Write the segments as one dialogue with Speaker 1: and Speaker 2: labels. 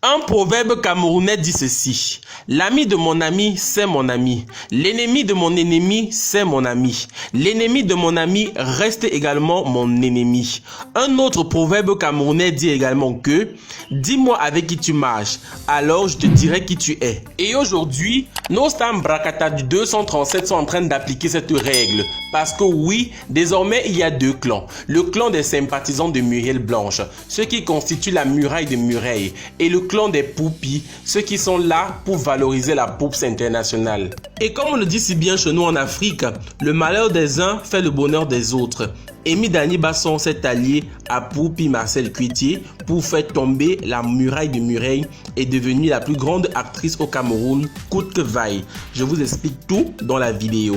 Speaker 1: Un proverbe camerounais dit ceci: l'ami de mon ami, c'est mon ami. L'ennemi de mon ennemi, c'est mon ami. L'ennemi de mon ami reste également mon ennemi. Un autre proverbe camerounais dit également que dis-moi avec qui tu marches, alors je te dirai qui tu es. Et aujourd'hui, nos stars Mbrakata du 237 sont en train d'appliquer cette règle. Parce que oui, désormais il y a deux clans. Le clan des sympathisants de Muriel Blanche, ceux qui constituent la muraille de Mureille, et le clan des Poupis, ceux qui sont là pour valoriser la Poups internationale. Et comme on le dit si bien chez nous en Afrique, le malheur des uns fait le bonheur des autres. Amy Dani Basson s'est allié à Poupi Marcel Cuitier pour faire tomber la muraille de Mureille et devenue la plus grande actrice au Cameroun, coûte que vaille. Je vous explique tout dans la vidéo.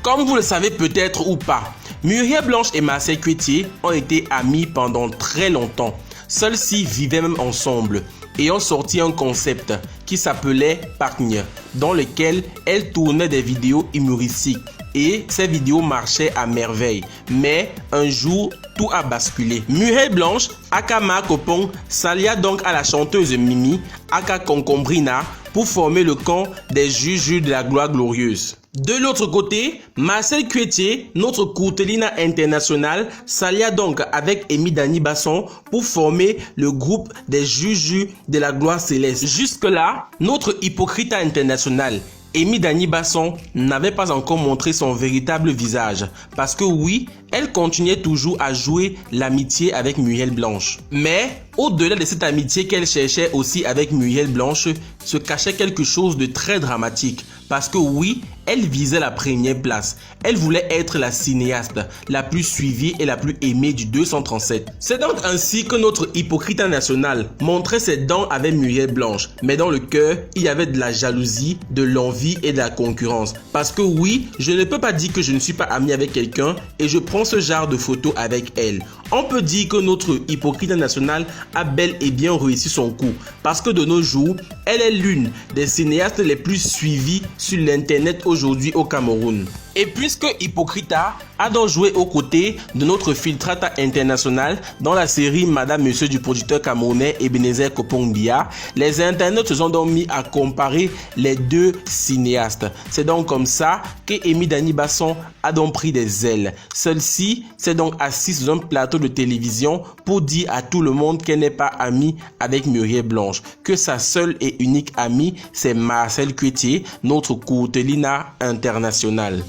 Speaker 1: Comme vous le savez peut-être ou pas, Muriel Blanche et Marcel Cuitier ont été amis pendant très longtemps. Celles-ci vivaient même ensemble et ont sorti un concept qui s'appelait Pargne, dans lequel elles tournaient des vidéos humoristiques. Et ces vidéos marchaient à merveille. Mais un jour, tout a basculé. Muriel Blanche, aka Marcopon, s'allia donc à la chanteuse Mimi, aka Concombrina, pour former le camp des Juju de la gloire glorieuse. De l'autre côté, Marcel Cuitier, notre courtelina international, s'allia donc avec Amy Dani Basson pour former le groupe des Juju de la gloire céleste. Jusque-là, notre hypocrite international, Amy Dani Basson, n'avait pas encore montré son véritable visage. Parce que oui, elle continuait toujours à jouer l'amitié avec Muriel Blanche. Mais au-delà de cette amitié qu'elle cherchait aussi avec Muriel Blanche, se cachait quelque chose de très dramatique. Parce que oui, elle visait la première place. Elle voulait être la cinéaste la plus suivie et la plus aimée du 237. C'est donc ainsi que notre hypocrite national montrait ses dents avec Muriel Blanche. Mais dans le cœur, il y avait de la jalousie, de l'envie et de la concurrence. Parce que oui, je ne peux pas dire que je ne suis pas ami avec quelqu'un et je prends ce genre de photos avec elle. On peut dire que notre hypocrite national a bel et bien réussi son coup. Parce que de nos jours, elle est l'une des cinéastes les plus suivies sur l'internet aujourd'hui au Cameroun. Et puisque Hypocrita a donc joué aux côtés de notre filtrata international dans la série Madame Monsieur du producteur camerounais Ebenezer Kopongbia, les internautes se sont donc mis à comparer les deux cinéastes. C'est donc comme ça que Amy Dani Basson a donc pris des ailes. Celle-ci s'est donc assise sur un plateau de télévision pour dire à tout le monde qu'elle n'est pas amie avec Muriel Blanche, que sa seule et unique amie c'est Marcel Cuitier, notre courtelina international.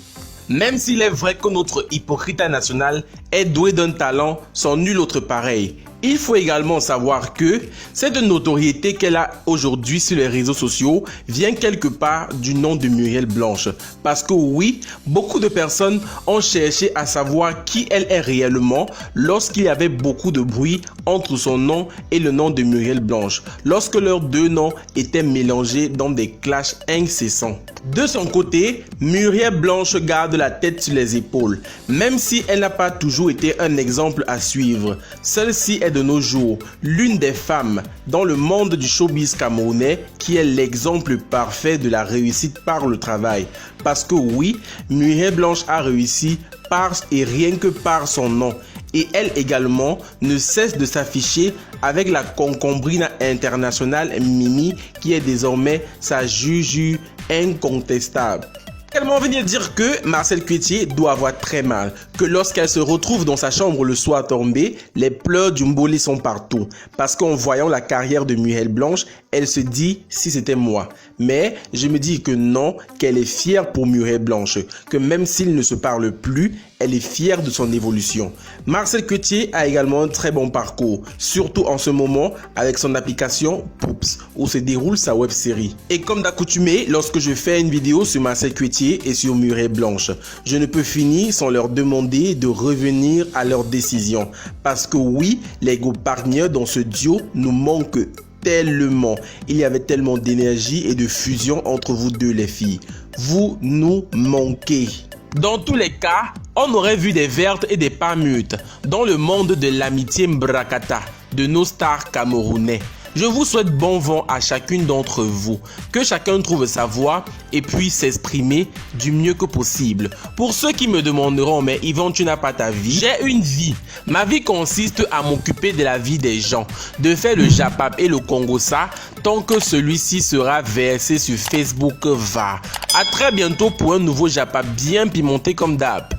Speaker 1: Même s'il est vrai que notre hypocrite national est doué d'un talent sans nul autre pareil, il faut également savoir que cette notoriété qu'elle a aujourd'hui sur les réseaux sociaux vient quelque part du nom de Muriel Blanche. Parce que oui, beaucoup de personnes ont cherché à savoir qui elle est réellement lorsqu'il y avait beaucoup de bruit entre son nom et le nom de Muriel Blanche, lorsque leurs deux noms étaient mélangés dans des clashs incessants. De son côté, Muriel Blanche garde la tête sur les épaules. Même si elle n'a pas toujours été un exemple à suivre, celle-ci est de nos jours l'une des femmes dans le monde du showbiz camerounais qui est l'exemple parfait de la réussite par le travail. Parce que oui, Muriel Blanche a réussi par et rien que par son nom. Et elle également ne cesse de s'afficher avec la concombrina internationale Mimi qui est désormais sa juju incontestable. Également venir dire que Marcel Cuitier doit avoir très mal, que lorsqu'elle se retrouve dans sa chambre le soir tombé, les pleurs du Mbolé sont partout. Parce qu'en voyant la carrière de Muriel Blanche, elle se dit si c'était moi. Mais je me dis que non, qu'elle est fière pour Muriel Blanche, que même s'ils ne se parlent plus, elle est fière de son évolution. Marcel Cuitier a également un très bon parcours, surtout en ce moment avec son application Poups, où se déroule sa web série. Et comme d'accoutumé, lorsque je fais une vidéo sur Marcel Cuitier et sur Muriel Blanche, je ne peux finir sans leur demander de revenir à leur décision. Parce que oui, les Gopargneux dans ce duo nous manquent tellement. Il y avait tellement d'énergie et de fusion entre vous deux les filles. Vous nous manquez. Dans tous les cas, on aurait vu des vertes et des pas mûres dans le monde de l'amitié Mbrakata de nos stars camerounais. Je vous souhaite bon vent à chacune d'entre vous, que chacun trouve sa voie et puisse s'exprimer du mieux que possible. Pour ceux qui me demanderont, mais Yvon, tu n'as pas ta vie? J'ai une vie. Ma vie consiste à m'occuper de la vie des gens, de faire le Japap et le Congossa tant que celui-ci sera versé sur Facebook va. À très bientôt pour un nouveau Japap bien pimenté comme d'hab.